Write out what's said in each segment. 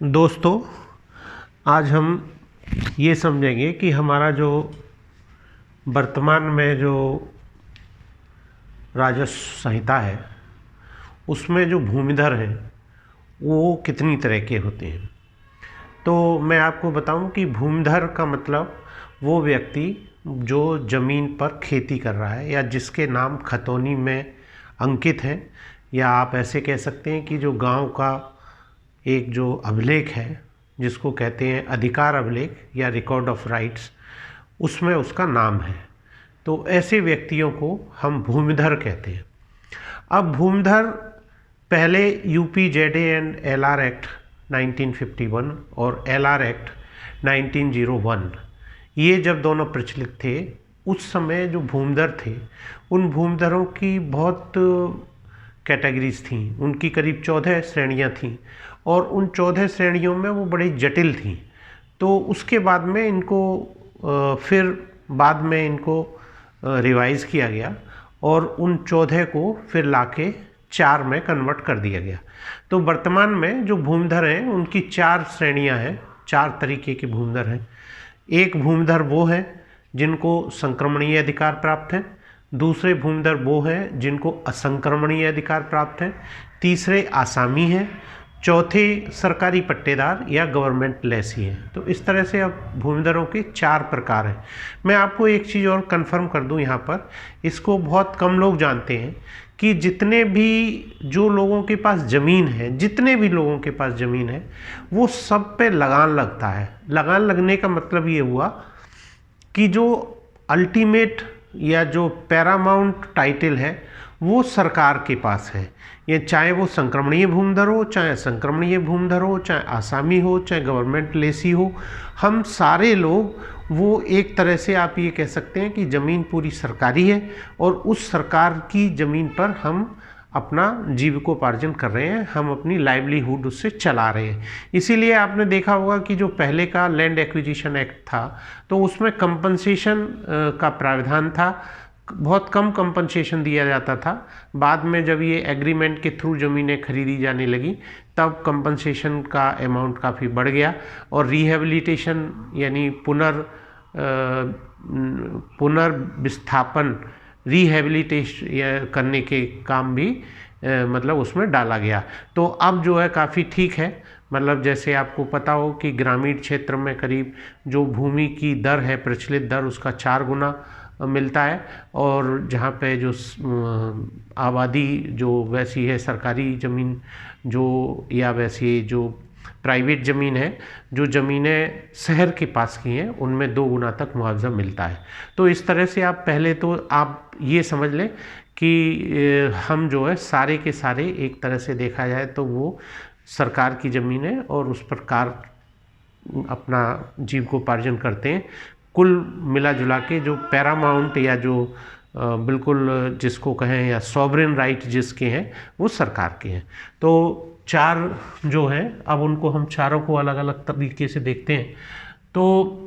दोस्तों, आज हम ये समझेंगे कि हमारा जो वर्तमान में जो राजस्व संहिता है उसमें जो भूमिधर हैं वो कितनी तरह के होते हैं। तो मैं आपको बताऊं कि भूमिधर का मतलब वो व्यक्ति जो ज़मीन पर खेती कर रहा है या जिसके नाम खतौनी में अंकित है, या आप ऐसे कह सकते हैं कि जो गांव का एक जो अभिलेख है जिसको कहते हैं अधिकार अभिलेख या रिकॉर्ड ऑफ राइट्स, उसमें उसका नाम है। तो ऐसे व्यक्तियों को हम भूमिधर कहते हैं। अब भूमिधर पहले यूपीजेडए एंड एलआर एक्ट 1951 और एलआर एक्ट 1901, ये जब दोनों प्रचलित थे उस समय जो भूमिधर थे उन भूमिधरों की बहुत कैटेगरीज थी। उनकी करीब 14 श्रेणियां थीं और उन 14 श्रेणियों में वो बड़ी जटिल थीं। तो उसके बाद में इनको फिर बाद में इनको रिवाइज़ किया गया और उन 14 को फिर लाके 4 में कन्वर्ट कर दिया गया। तो वर्तमान में जो भूमिधर हैं उनकी 4 श्रेणियां हैं, 4 तरीके के भूमिधर हैं। एक भूमिधर वो है जिनको संक्रमणीय अधिकार प्राप्त है, दूसरे भूमिधर वो हैं जिनको असंक्रमणीय अधिकार प्राप्त है, तीसरे आसामी हैं, चौथे सरकारी पट्टेदार या गवर्नमेंट लेसी हैं। तो इस तरह से अब भूमिधरों के 4 प्रकार हैं। मैं आपको एक चीज़ और कंफर्म कर दूं, यहाँ पर इसको बहुत कम लोग जानते हैं कि जितने भी जो लोगों के पास ज़मीन है, जितने भी लोगों के पास ज़मीन है, वो सब पे लगान लगता है। लगान लगने का मतलब ये हुआ कि जो अल्टीमेट या जो पैरामाउंट टाइटल है वो सरकार के पास है। ये चाहे वो संक्रमणीय भूमिधर हो, चाहे असंक्रमणीय भूमिधर हो, चाहे आसामी हो, चाहे गवर्नमेंट लेसी हो, हम सारे लोग वो एक तरह से आप ये कह सकते हैं कि ज़मीन पूरी सरकारी है और उस सरकार की ज़मीन पर हम अपना जीविकोपार्जन कर रहे हैं, हम अपनी लाइवलीहुड उससे चला रहे हैं। इसीलिए आपने देखा होगा कि जो पहले का लैंड एक्विजिशन एक्ट था तो उसमें कंपनसेशन का प्रावधान था, बहुत कम कंपनसेशन दिया जाता था। बाद में जब ये एग्रीमेंट के थ्रू ज़मीनें खरीदी जाने लगी तब कंपनसेशन का अमाउंट काफ़ी बढ़ गया और रिहेबिलिटेशन यानी पुनर्विस्थापन रिहेबिलिटेशन करने के काम भी मतलब उसमें डाला गया। तो अब जो है काफ़ी ठीक है। मतलब जैसे आपको पता हो कि ग्रामीण क्षेत्र में करीब जो भूमि की दर है, प्रचलित दर, उसका 4 गुना मिलता है और जहाँ पे जो आबादी जो वैसी है, सरकारी ज़मीन जो या वैसी जो प्राइवेट ज़मीन है, जो ज़मीनें शहर के पास की हैं, उनमें 2 गुना तक मुआवजा मिलता है। तो इस तरह से आप पहले तो आप ये समझ लें कि हम जो है सारे के सारे एक तरह से देखा जाए तो वो सरकार की ज़मीन है और उस प्रकार अपना जीविकोपार्जन करते हैं। कुल मिला जुला के जो पैरामाउंट या जो बिल्कुल जिसको कहें या सॉवरेन राइट जिसके हैं वो सरकार के हैं। तो 4 जो हैं, अब उनको हम चारों को अलग अलग तरीके से देखते हैं। तो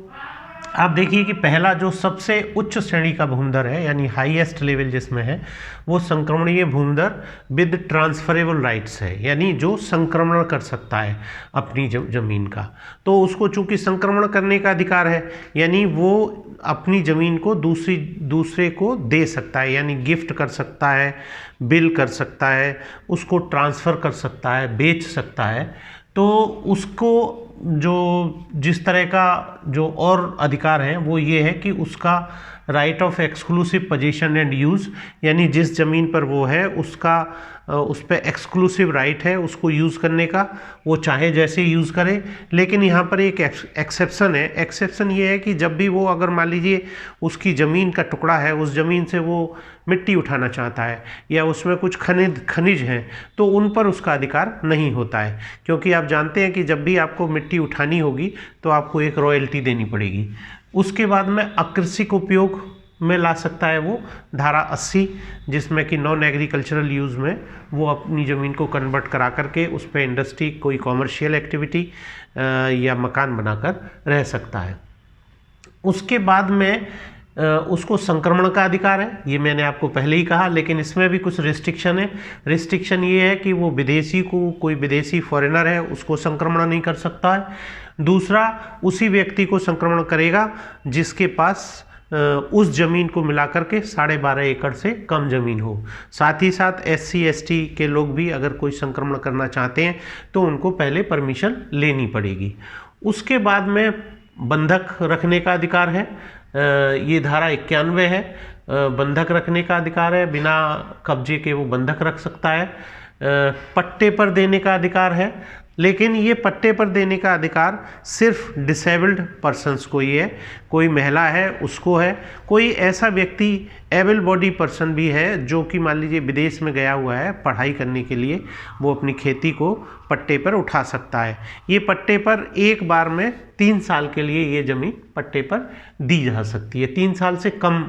आप देखिए कि पहला जो सबसे उच्च श्रेणी का भूमिधर है यानी हाईएस्ट लेवल जिसमें है वो संक्रमणीय भूमिधर विद ट्रांसफरेबल राइट्स है, यानी जो संक्रमण कर सकता है अपनी ज़मीन का। तो उसको चूंकि संक्रमण करने का अधिकार है यानी वो अपनी ज़मीन को दूसरे को दे सकता है, यानी गिफ्ट कर सकता है, बिल कर सकता है, उसको ट्रांसफ़र कर सकता है, बेच सकता है। तो उसको जो जिस तरह का जो और अधिकार हैं वो ये है कि उसका right of exclusive position and use, यानी जिस ज़मीन पर वो है उसका उस पर एक्सक्लूसिव राइट है उसको यूज़ करने का, वो चाहे जैसे यूज़ करे। लेकिन यहाँ पर एक एक्सेप्शन है। एक्सेप्शन ये है कि जब भी वो अगर मान लीजिए उसकी ज़मीन का टुकड़ा है, उस ज़मीन से वो मिट्टी उठाना चाहता है या उसमें कुछ खनिज हैं तो उन पर उसका अधिकार नहीं होता है, क्योंकि आप जानते हैं कि जब भी आपको मिट्टी उठानी होगी तो आपको एक रॉयल्टी देनी पड़ेगी। उसके बाद में अकृषिक उपयोग में ला सकता है वो धारा 80, जिसमें कि नॉन एग्रीकल्चरल यूज़ में वो अपनी ज़मीन को कन्वर्ट करा करके उस पर इंडस्ट्री, कोई कॉमर्शियल एक्टिविटी या मकान बनाकर रह सकता है। उसके बाद में उसको संक्रमण का अधिकार है, ये मैंने आपको पहले ही कहा, लेकिन इसमें भी कुछ रिस्ट्रिक्शन है। रिस्ट्रिक्शन ये है कि वो विदेशी को, कोई विदेशी फॉरेनर है उसको संक्रमण नहीं कर सकता है। दूसरा, उसी व्यक्ति को संक्रमण करेगा जिसके पास उस जमीन को मिलाकर के 12.5 एकड़ से कम जमीन हो। साथ ही साथ SC ST के लोग भी अगर कोई संक्रमण करना चाहते हैं तो उनको पहले परमिशन लेनी पड़ेगी। उसके बाद में बंधक रखने का अधिकार है, ये धारा 91 है। बंधक रखने का अधिकार है, बिना कब्जे के वो बंधक रख सकता है। पट्टे पर देने का अधिकार है, लेकिन ये पट्टे पर देने का अधिकार सिर्फ डिसेबल्ड पर्सन्स को ही है। कोई महिला है उसको है, कोई ऐसा व्यक्ति एबल बॉडी पर्सन भी है जो कि मान लीजिए विदेश में गया हुआ है पढ़ाई करने के लिए, वो अपनी खेती को पट्टे पर उठा सकता है। ये पट्टे पर एक बार में 3 साल के लिए ये ज़मीन पट्टे पर दी जा सकती है, 3 साल से कम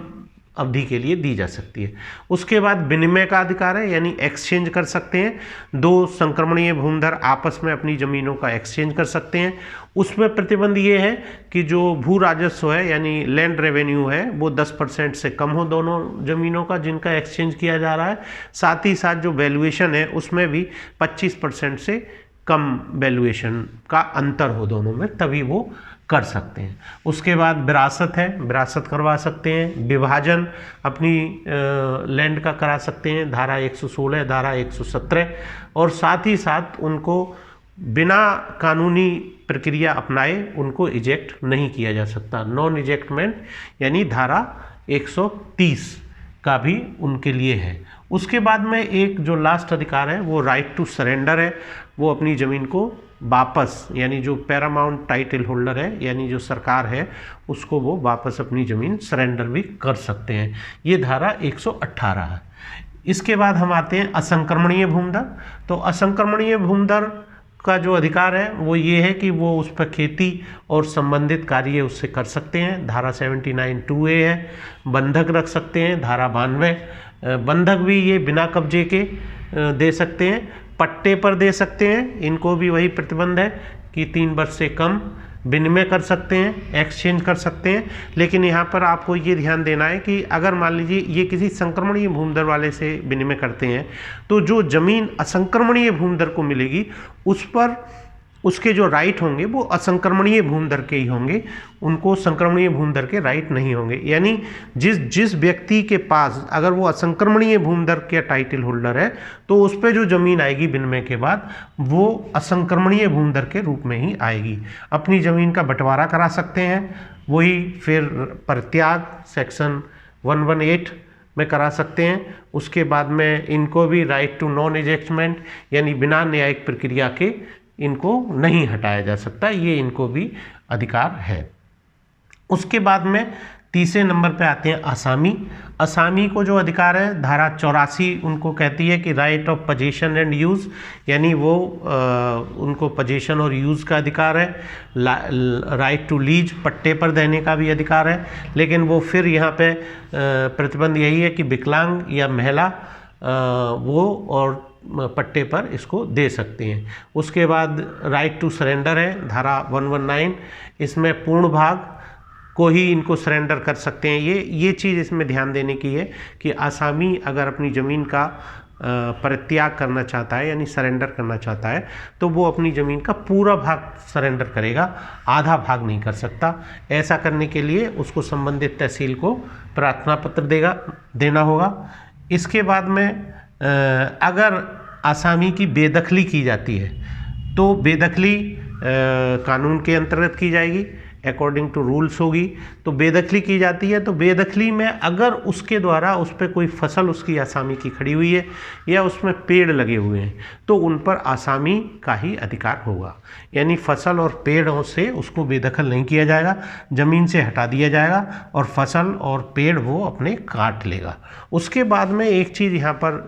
अवधि के लिए दी जा सकती है। उसके बाद विनिमय का अधिकार है, यानी एक्सचेंज कर सकते हैं। 2 संक्रमणीय भूमिधर आपस में अपनी ज़मीनों का एक्सचेंज कर सकते हैं। उसमें प्रतिबंध ये है कि जो भू राजस्व है यानी लैंड रेवेन्यू है वो 10% से कम हो दोनों ज़मीनों का जिनका एक्सचेंज किया जा रहा है। साथ ही साथ जो वैल्यूएशन है उसमें भी 25% से कम वैल्यूएशन का अंतर हो दोनों में, तभी वो कर सकते हैं। उसके बाद विरासत है, विरासत करवा सकते हैं। विभाजन अपनी लैंड का करा सकते हैं, धारा 116, धारा 117। और साथ ही साथ उनको बिना कानूनी प्रक्रिया अपनाए उनको इजेक्ट नहीं किया जा सकता। नॉन इजेक्टमेंट यानी धारा 130 का भी उनके लिए है। उसके बाद में एक जो लास्ट अधिकार है वो राइट टू सरेंडर है। वो अपनी ज़मीन को वापस, यानी जो पैरामाउंट टाइटल होल्डर है यानी जो सरकार है उसको वो वापस अपनी ज़मीन सरेंडर भी कर सकते हैं। ये धारा 118 है। इसके बाद हम आते हैं असंक्रमणीय भूमिधर। तो असंक्रमणीय भूमिधर का जो अधिकार है वो ये है कि वो उस पर खेती और संबंधित कार्य उससे कर सकते हैं, धारा 79(2)(a) है। बंधक रख सकते हैं, धारा 92। बंधक भी ये बिना कब्जे के दे सकते हैं, पट्टे पर दे सकते हैं, इनको भी वही प्रतिबंध है कि 3 वर्ष से कम। विनिमय कर सकते हैं, एक्सचेंज कर सकते हैं। लेकिन यहाँ पर आपको ये ध्यान देना है कि अगर मान लीजिए ये किसी संक्रमणीय भूमिधर वाले से विनिमय करते हैं तो जो ज़मीन असंक्रमणीय भूमिधर को मिलेगी उस पर उसके जो राइट होंगे वो असंक्रमणीय भूमिधर के ही होंगे, उनको संक्रमणीय भूमिधर के राइट नहीं होंगे। यानी जिस व्यक्ति के पास अगर वो असंक्रमणीय भूमिधर के टाइटल होल्डर है तो उस पर जो ज़मीन आएगी विनिमय के बाद वो असंक्रमणीय भूमिधर के रूप में ही आएगी। अपनी ज़मीन का बंटवारा करा सकते हैं, वही फिर परित्याग सेक्शन 118 में करा सकते हैं। उसके बाद में इनको भी राइट टू नॉन इजेक्टमेंट यानी बिना न्यायिक प्रक्रिया के इनको नहीं हटाया जा सकता, ये इनको भी अधिकार है। उसके बाद में तीसरे नंबर पे आते हैं आसामी। असामी को जो अधिकार है धारा 84 उनको कहती है कि right of position and use, यानी वो उनको पोजीशन और यूज़ का अधिकार है। राइट टू लीज, पट्टे पर देने का भी अधिकार है। लेकिन वो फिर यहाँ पे प्रतिबंध यही है कि विकलांग या महिला वो और पट्टे पर इसको दे सकते हैं। उसके बाद राइट टू सरेंडर है, धारा 119। इसमें पूर्ण भाग को ही इनको सरेंडर कर सकते हैं। ये चीज़ इसमें ध्यान देने की है कि आसामी अगर अपनी ज़मीन का परित्याग करना चाहता है यानी सरेंडर करना चाहता है तो वो अपनी ज़मीन का पूरा भाग सरेंडर करेगा, आधा भाग नहीं कर सकता। ऐसा करने के लिए उसको संबंधित तहसील को प्रार्थना पत्र देना होगा। इसके बाद में अगर आसामी की बेदखली की जाती है तो बेदखली कानून के अंतर्गत की जाएगी, अकॉर्डिंग टू रूल्स होगी। तो बेदखली की जाती है तो बेदखली में अगर उसके द्वारा उस पर कोई फसल उसकी आसामी की खड़ी हुई है या उसमें पेड़ लगे हुए हैं तो उन पर आसामी का ही अधिकार होगा। यानी फसल और पेड़ों से उसको बेदखल नहीं किया जाएगा, ज़मीन से हटा दिया जाएगा और फसल और पेड़ वो अपने काट लेगा। उसके बाद में एक चीज़ यहाँ पर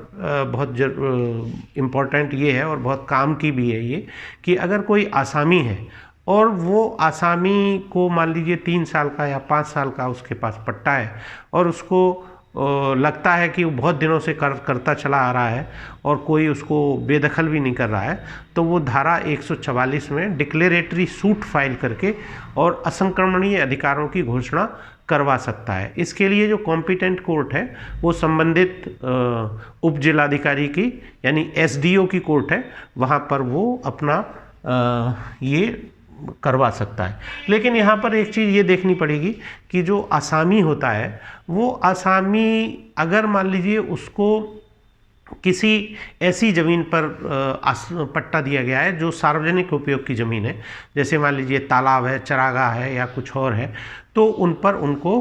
बहुत इम्पॉर्टेंट ये है और बहुत काम की भी है ये कि अगर कोई आसामी है और वो आसामी को मान लीजिए 3 साल का या 5 साल का उसके पास पट्टा है और उसको लगता है कि वो बहुत दिनों से करता चला आ रहा है और कोई उसको बेदखल भी नहीं कर रहा है तो वो धारा 144 में डिक्लेरेटरी सूट फाइल करके और असंक्रमणीय अधिकारों की घोषणा करवा सकता है। इसके लिए जो कॉम्पिटेंट कोर्ट है वो संबंधित उप जिलाधिकारी की यानी एसडीओ की कोर्ट है, वहाँ पर वो अपना ये करवा सकता है। लेकिन यहाँ पर एक चीज़ ये देखनी पड़ेगी कि जो आसामी होता है वो आसामी अगर मान लीजिए उसको किसी ऐसी ज़मीन पर पट्टा दिया गया है जो सार्वजनिक उपयोग की ज़मीन है, जैसे मान लीजिए तालाब है, चरागाह है या कुछ और है, तो उन पर उनको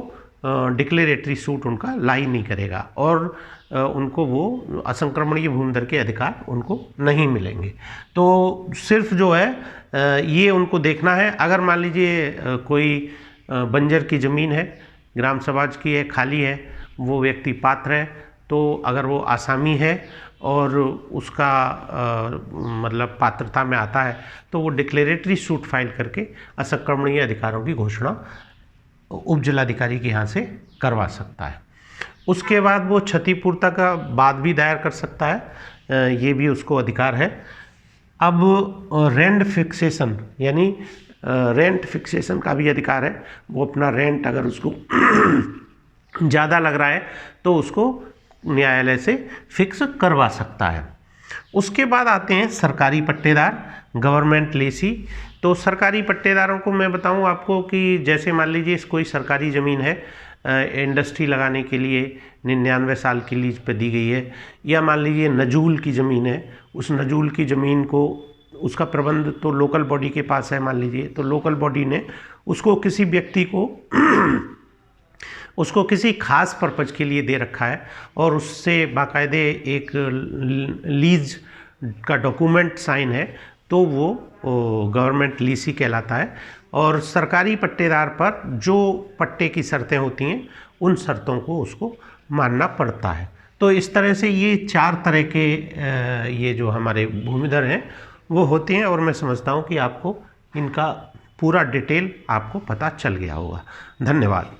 डिक्लेरेटरी सूट उनका लाई नहीं करेगा और उनको वो असंक्रमणीय भूमिधर के अधिकार उनको नहीं मिलेंगे। तो सिर्फ जो है ये उनको देखना है। अगर मान लीजिए कोई बंजर की ज़मीन है, ग्राम समाज की है, खाली है, वो व्यक्ति पात्र है, तो अगर वो आसामी है और उसका मतलब पात्रता में आता है तो वो डिक्लेरेटरी सूट फाइल करके असंक्रमणीय अधिकारों की घोषणा उप जिलाधिकारी के यहाँ से करवा सकता है। उसके बाद वो क्षतिपूर्ति का बाद भी दायर कर सकता है, ये भी उसको अधिकार है। अब रेंट फिक्सेशन यानी रेंट फिक्सेशन का भी अधिकार है। वो अपना रेंट अगर उसको ज़्यादा लग रहा है तो उसको न्यायालय से फिक्स करवा सकता है। उसके बाद आते हैं सरकारी पट्टेदार, गवर्नमेंट लेसी। तो सरकारी पट्टेदारों को मैं बताऊं आपको कि जैसे मान लीजिए कोई सरकारी ज़मीन है, इंडस्ट्री लगाने के लिए 99 साल की लीज पे दी गई है, या मान लीजिए नजूल की ज़मीन है, उस नजूल की ज़मीन को उसका प्रबंध तो लोकल बॉडी के पास है मान लीजिए, तो लोकल बॉडी ने उसको किसी व्यक्ति को उसको किसी खास पर्पज़ के लिए दे रखा है और उससे बाकायदे एक लीज का डॉक्यूमेंट साइन है, तो वो गवर्नमेंट लीसी कहलाता है। और सरकारी पट्टेदार पर जो पट्टे की शर्तें होती हैं उन शर्तों को उसको मानना पड़ता है। तो इस तरह से ये 4 तरह के ये जो हमारे भूमिधर हैं वो होते हैं, और मैं समझता हूँ कि आपको इनका पूरा डिटेल आपको पता चल गया होगा। धन्यवाद।